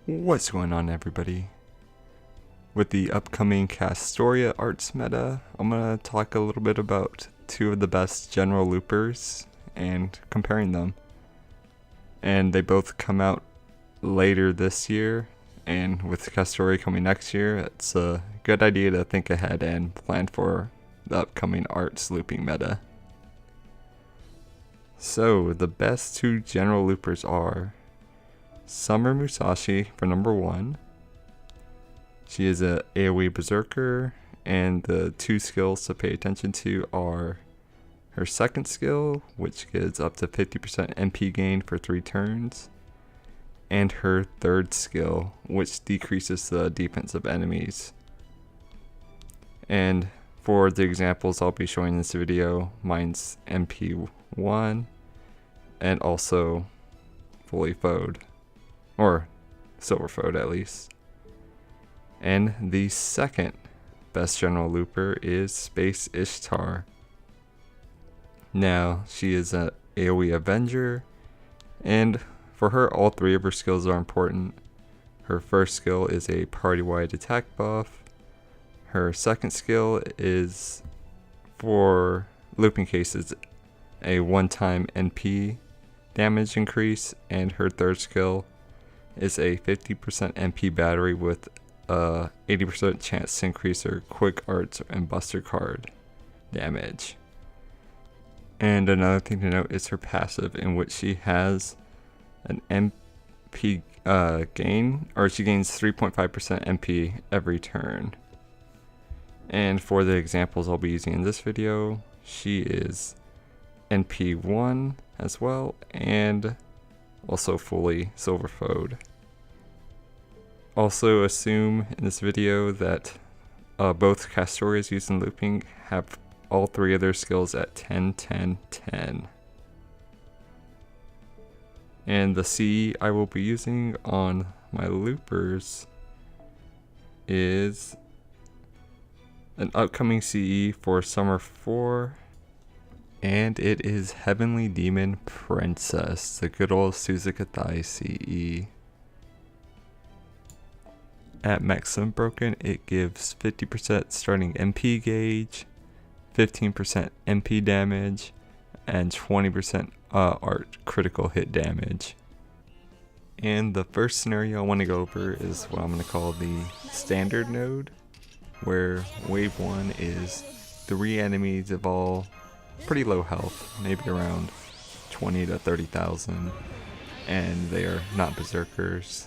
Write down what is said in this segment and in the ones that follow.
What's going on, everybody? With the upcoming Castoria arts meta, I'm going to talk a little bit about two of the best general loopers and comparing them. And they both come out later this year, and with Castoria coming next year, it's a good idea to think ahead and plan for the upcoming arts looping meta. So, the best two general loopers are Summer Musashi for number 1. She is a AoE Berserker, and the two skills to pay attention to are her second skill, which gives up to 50% MP gain for 3 turns, and her third skill, which decreases the defense of enemies. And for the examples I'll be showing in this video, mine's MP1 and also fully foed. Or silver foed at least. And the second best general looper is Space Ishtar. Now, she is an AoE Avenger, and for her all 3 of her skills are important. Her first skill is a party-wide attack buff. Her second skill is, for looping cases, a one-time NP damage increase, and her third skill is a 50% MP battery with a 80% chance to increase her quick arts and buster card damage. And another thing to note is her passive, in which she has an MP gain, or she gains 3.5% MP every turn. And for the examples I'll be using in this video, she is NP1 as well, and also fully silver foed. Also assume in this video that both Castorias used in looping have all 3 of their skills at 10, 10, 10. And the CE I will be using on my loopers is an upcoming CE for Summer 4. And it is Heavenly Demon Princess, the good old Suzuka CE. At max Unbroken, it gives 50% starting MP gauge, 15% MP damage, and 20% art critical hit damage. And the first scenario I want to go over is what I'm going to call the standard node, where wave 1 is 3 enemies of all pretty low health, maybe around 20 to 30,000, and they are not berserkers.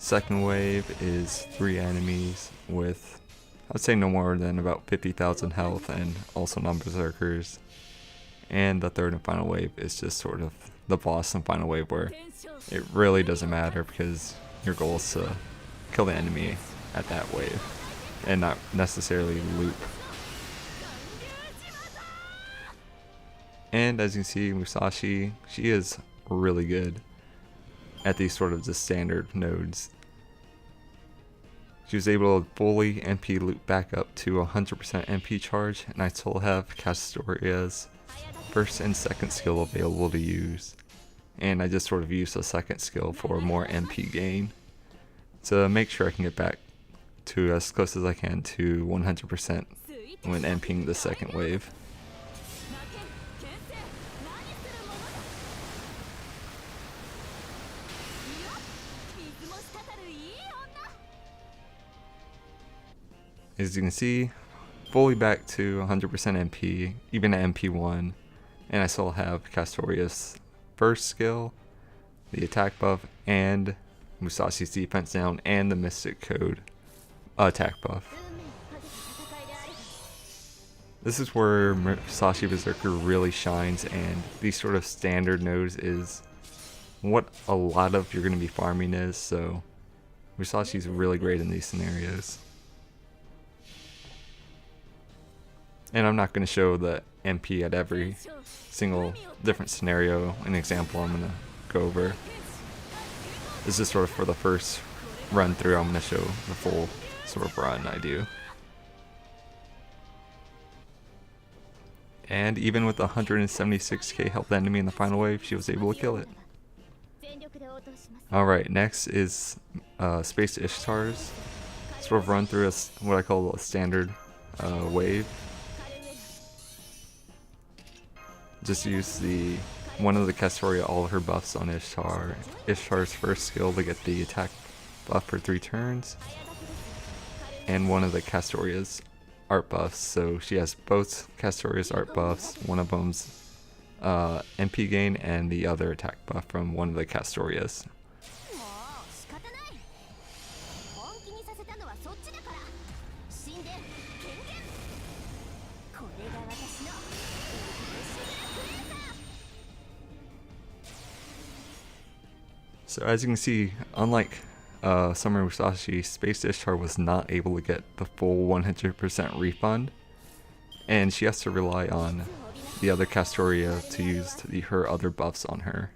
Second wave is 3 enemies with, I'd say, no more than about 50,000 health and also non-berserkers. And the third and final wave is just sort of the boss and final wave, where it really doesn't matter because your goal is to kill the enemy at that wave and not necessarily loop. And as you can see, Musashi, she is really good at these sort of just standard nodes. She was able to fully MP loop back up to 100% MP charge, and I still have Castoria's first and second skill available to use. And I just sort of used the second skill for more MP gain to make sure I can get back to as close as I can to 100% when MPing the second wave. As you can see, fully back to 100% MP, even at MP1, and I still have Castoria's first skill, the attack buff, and Musashi's defense down, and the Mystic Code attack buff. This is where Musashi Berserker really shines, and these sort of standard nodes is what a lot of you're going to be farming is, so Musashi's really great in these scenarios. And I'm not going to show the MP at every single different scenario and example I'm going to go over. This is sort of for the first run through. I'm going to show the full sort of run I do. And even with 176k health enemy in the final wave, she was able to kill it. Alright, next is Space Ishtars. Sort of run through what I call a standard wave. Just use one of the Castoria all of her buffs on Ishtar. Ishtar's first skill to get the attack buff for 3 turns. And one of the Castoria's art buffs. So she has both Castoria's art buffs. One of them's MP gain and the other attack buff from one of the Castorias. So as you can see, unlike Summer Musashi, Space Ishtar was not able to get the full 100% refund, and she has to rely on the other Castoria to use her other buffs on her.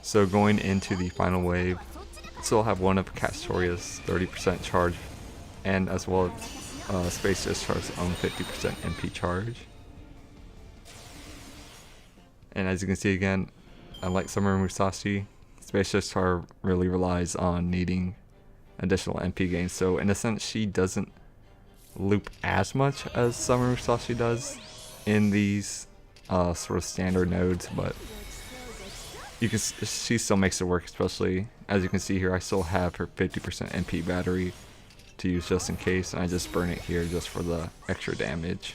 So going into the final wave, still have one of Castoria's 30% charge, and as well as Space Ishtar's own 50% MP charge. And as you can see again, unlike Summer Musashi, Space Ishtar really relies on needing additional MP gains. So in a sense, she doesn't loop as much as Summer Musashi does in these sort of standard nodes, but she still makes it work. Especially as you can see here, I still have her 50% MP battery to use just in case, and I just burn it here just for the extra damage.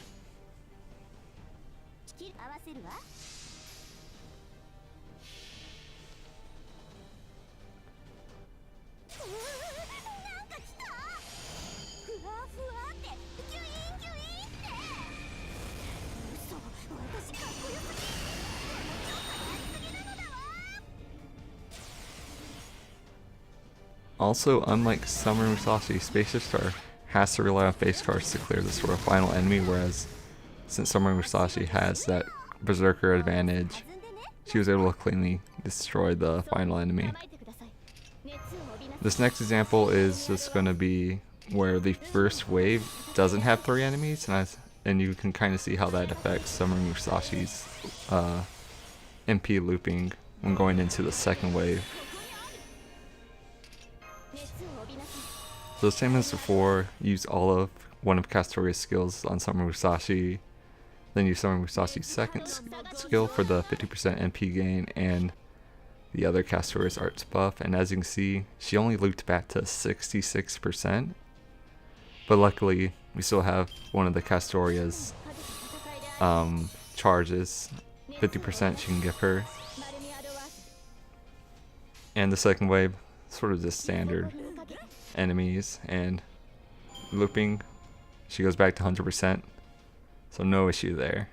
Also, unlike Summer Musashi, Space Ishtar has to rely on face cards to clear the sort of final enemy, whereas since Summer Musashi has that Berserker advantage, she was able to cleanly destroy the final enemy. This next example is just going to be where the first wave doesn't have 3 enemies, and you can kind of see how that affects Summer Musashi's MP looping when going into the second wave. So same as before, use all of one of Castoria's skills on Summer Musashi, then use Summer Musashi's second skill for the 50% MP gain and the other Castoria's arts buff, and as you can see, she only looped back to 66%, but luckily we still have one of the Castoria's charges, 50% she can give her, and the second wave, sort of just standard enemies, and looping, she goes back to 100%, so no issue there.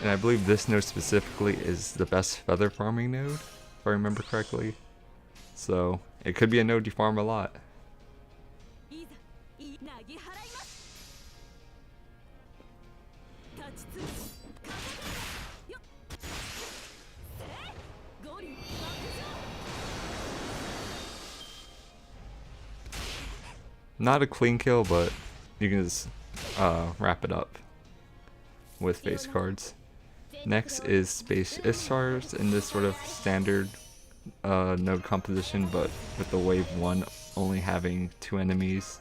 And I believe this node specifically is the best feather farming node, if I remember correctly, so it could be a node you farm a lot. Not a clean kill, but you can just wrap it up with face cards. Next is Space Ishtars in this sort of standard node composition, but with the wave 1 only having 2 enemies.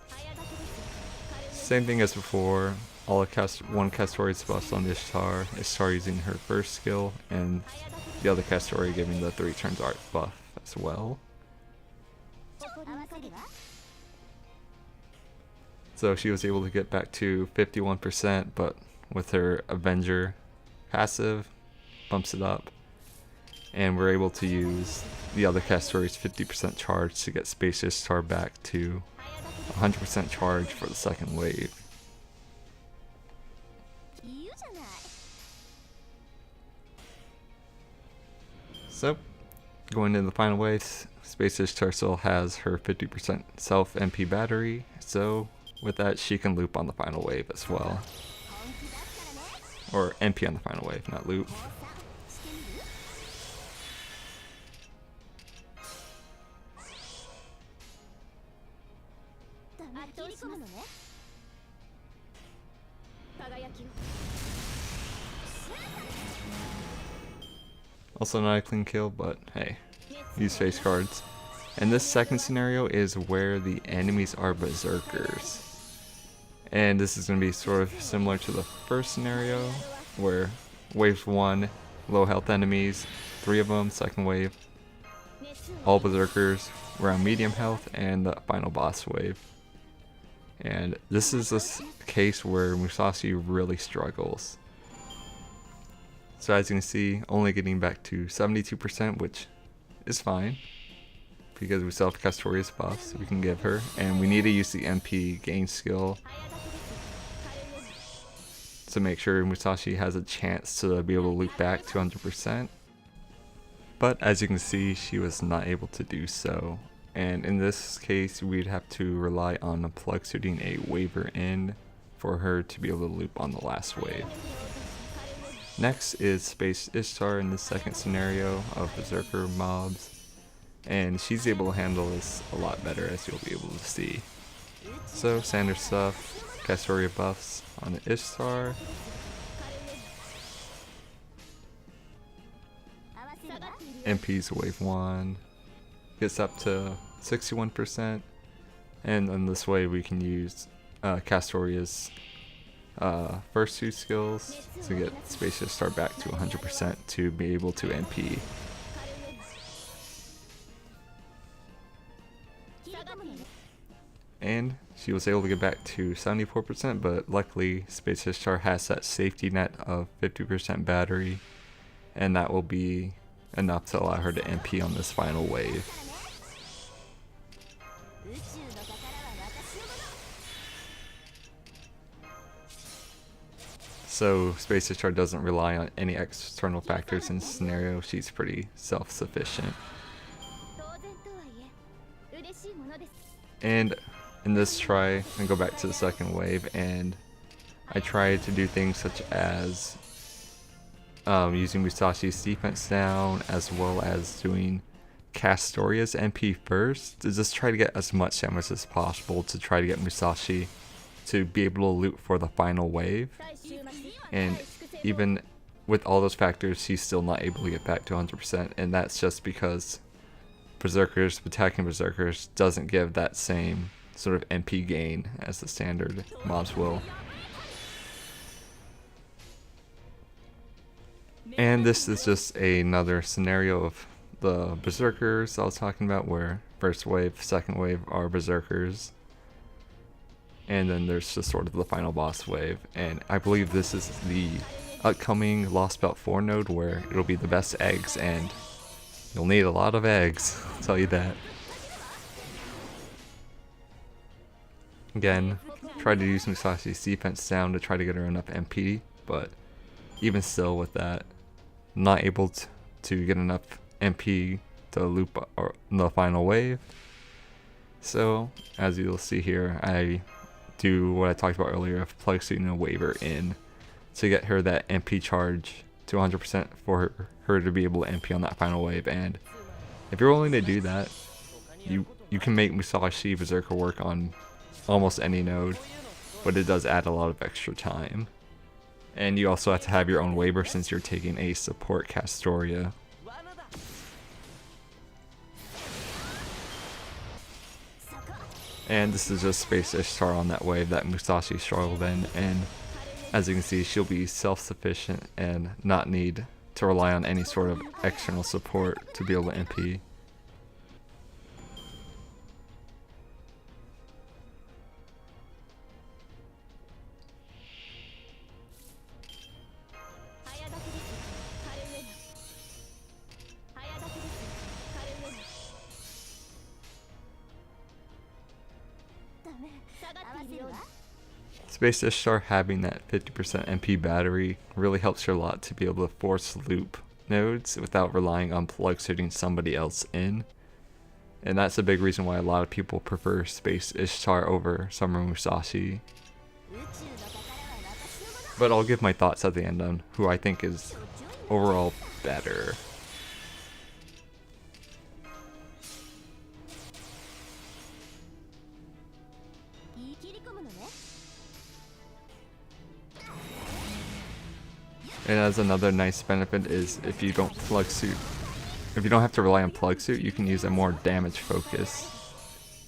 Same thing as before, all one Castoria's buffs on Ishtar, Ishtar using her first skill, and the other Castoria giving the 3 turns art buff as well. So she was able to get back to 51%, but with her Avenger passive, bumps it up. And we're able to use the other Castoria's 50% charge to get Space Ishtar back to 100% charge for the second wave. So, going into the final wave, Space Ishtar still has her 50% self MP battery, so with that she can loop on the final wave as well. Or MP on the final wave, not loop. Also not a clean kill, but hey, use face cards. And this second scenario is where the enemies are berserkers. And this is going to be sort of similar to the first scenario, where wave 1, low health enemies, 3 of them, second wave, all berserkers, around medium health, and the final boss wave. And this is a case where Musashi really struggles. So as you can see, only getting back to 72%, which is fine, because we still have Castoria's buffs we can give her, and we need to use the MP gain skill to make sure Musashi has a chance to be able to loop back to 100%. But as you can see, she was not able to do so. And in this case, we'd have to rely on Plugsuiting a waiver in for her to be able to loop on the last wave. Next is Space Ishtar in the second scenario of Berserker mobs. And she's able to handle this a lot better, as you'll be able to see. So standard stuff, Castoria buffs on the Ishtar. MP's wave 1 gets up to 61%, and then this way we can use Castoria's first 2 skills to get Space Ishtar back to 100% to be able to MP. And she was able to get back to 74%, but luckily Space Ishtar has that safety net of 50% battery, and that will be enough to allow her to MP on this final wave. So Space Ishtar doesn't rely on any external factors in this scenario. She's pretty self-sufficient. And in this try, I go back to the second wave, and I tried to do things such as using Musashi's defense down, as well as doing Castoria's MP first, to just try to get as much damage as possible to try to get Musashi to be able to loot for the final wave. And even with all those factors, she's still not able to get back to 100%, and that's just because Berserkers, attacking Berserkers, doesn't give that same sort of MP gain as the standard mobs will. And this is just another scenario of the Berserkers I was talking about, where first wave, second wave are Berserkers, and then there's just sort of the final boss wave. And I believe this is the upcoming Lost Belt 4 node, where it'll be the best eggs, and you'll need a lot of eggs, I'll tell you that. Again, try to use Musashi's defense down to try to get her enough MP, but even still with that, not able to get enough MP to loop the final wave. So as you'll see here, I do what I talked about earlier of Plugsuiting a waiver in to get her that MP charge to 100% for her to be able to MP on that final wave. And if you're willing to do that, you can make Musashi Berserker work on almost any node, but it does add a lot of extra time. And you also have to have your own waiver since you're taking a support Castoria. And this is just Space Ishtar on that wave that Musashi struggled in, and as you can see, she'll be self-sufficient and not need to rely on any sort of external support to be able to MP. Space Ishtar having that 50% MP battery really helps her a lot to be able to force loop nodes without relying on Plugsuiting somebody else in. And that's a big reason why a lot of people prefer Space Ishtar over Summer Musashi. But I'll give my thoughts at the end on who I think is overall better. And as another nice benefit is if you don't Plugsuit, if you don't have to rely on Plugsuit, you can use a more damage focus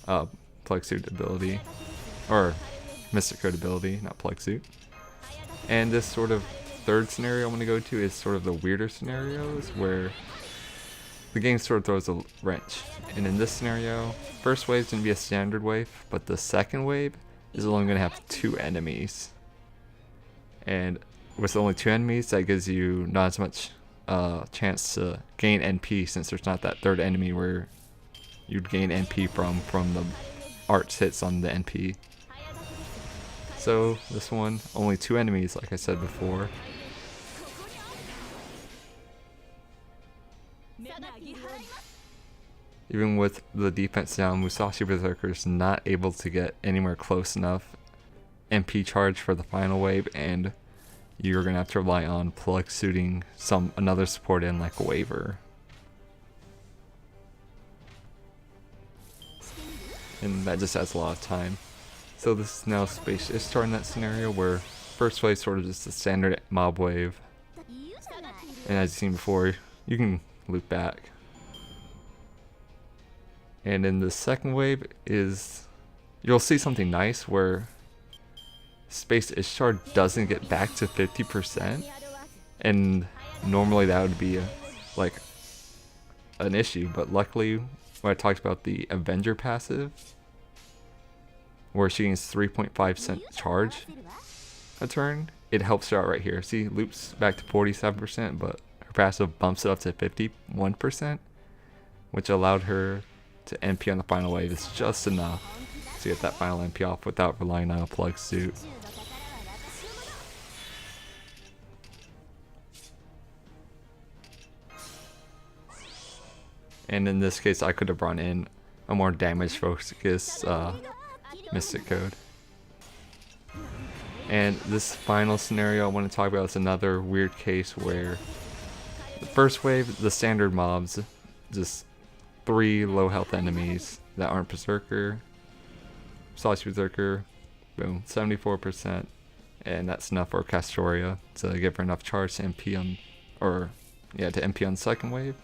Plugsuit ability, or Mystic Code ability, not Plugsuit. And this sort of third scenario I'm going to go to is sort of the weirder scenarios where the game sort of throws a wrench. And in this scenario, first wave is going to be a standard wave, but the second wave is only going to have 2 enemies. And with only 2 enemies, that gives you not as much chance to gain NP, since there's not that third enemy where you'd gain NP from the arch hits on the NP. So this one, only 2 enemies like I said before. Even with the defense down, Musashi Berserker is not able to get anywhere close enough MP charge for the final wave, and you're going to have to rely on Plugsuiting another support in like a Waver. And that just adds a lot of time. So this is now Space Ishtar in that scenario, where first wave is sort of just a standard mob wave. And as you've seen before, you can loop back. And in the second wave you'll see something nice where Space Ishtar doesn't get back to 50%, and normally that would be like an issue, but luckily when I talked about the Avenger passive, where she gains 3.5% charge a turn, it helps her out right here. See, loops back to 47%, but her passive bumps it up to 51%, which allowed her to NP on the final wave. It's just enough to get that final NP off without relying on a Plugsuit. And in this case, I could have brought in a more damage focused Mystic Code. And this final scenario I want to talk about is another weird case where the first wave, the standard mobs, just 3 low health enemies that aren't Berserker. Musashi Berserker, boom, 74%, and that's enough for Castoria to give her enough charge to MP on, to MP on the second wave.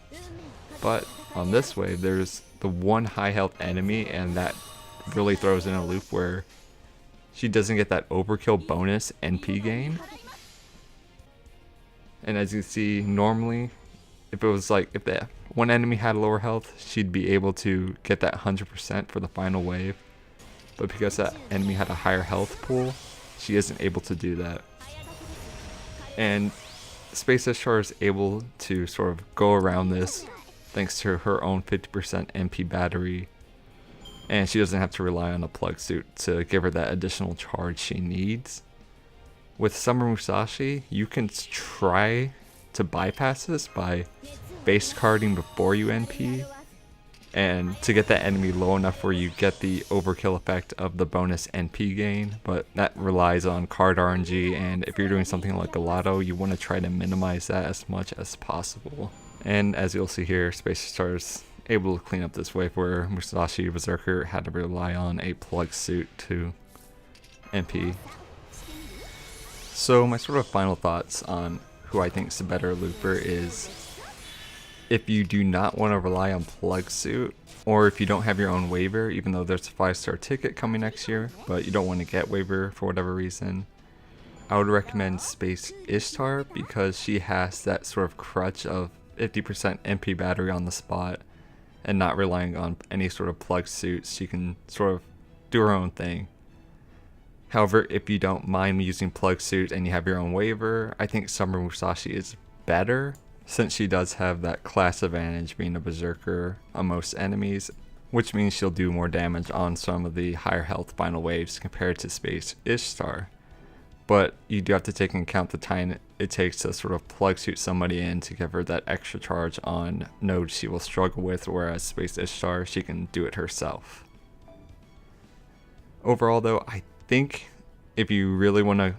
But on this wave, there's the one high health enemy, and that really throws in a loop where she doesn't get that overkill bonus NP gain. And as you see, normally, if the one enemy had lower health, she'd be able to get that 100% for the final wave. But because that enemy had a higher health pool, she isn't able to do that. And Space Ishtar is able to sort of go around this thanks to her own 50% MP battery. And she doesn't have to rely on a Plugsuit to give her that additional charge she needs. With Summer Musashi, you can try to bypass this by base carding before you NP, and to get that enemy low enough where you get the overkill effect of the bonus NP gain, but that relies on card RNG, and if you're doing something like a lotto, you want to try to minimize that as much as possible. And as you'll see here, Space Ishtar is able to clean up this wave where Musashi Berserker had to rely on a Plugsuit to NP. So my sort of final thoughts on who I think is the better looper is, if you do not want to rely on Plugsuit, or if you don't have your own waiver, even though there's a 5-star ticket coming next year, but you don't want to get waiver for whatever reason, I would recommend Space Ishtar, because she has that sort of crutch of 50% MP battery on the spot, and not relying on any sort of Plugsuit. She can sort of do her own thing. However, if you don't mind using Plugsuit and you have your own waiver, I think Summer Musashi is better, since she does have that class advantage being a Berserker on most enemies, which means she'll do more damage on some of the higher health final waves compared to Space Ishtar. But you do have to take into account the time it takes to sort of Plugsuit somebody in to give her that extra charge on nodes she will struggle with, whereas Space Ishtar, she can do it herself. Overall though, I think if you really want to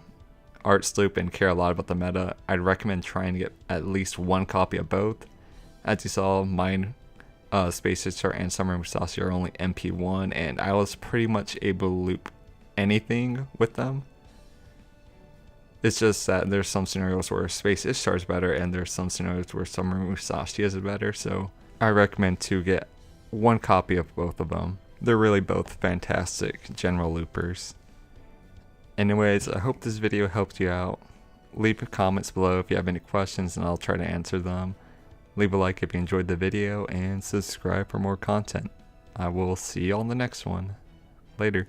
art sloop and care a lot about the meta, I'd recommend trying to get at least one copy of both. As you saw, mine, Space Ishtar and Summer Musashi are only MP1, and I was pretty much able to loop anything with them. It's just that there's some scenarios where Space Ishtar is better, and there's some scenarios where Summer Musashi is better, so I recommend to get one copy of both of them. They're really both fantastic general loopers. Anyways, I hope this video helped you out. Leave comments below if you have any questions and I'll try to answer them. Leave a like if you enjoyed the video and subscribe for more content. I will see you on the next one. Later.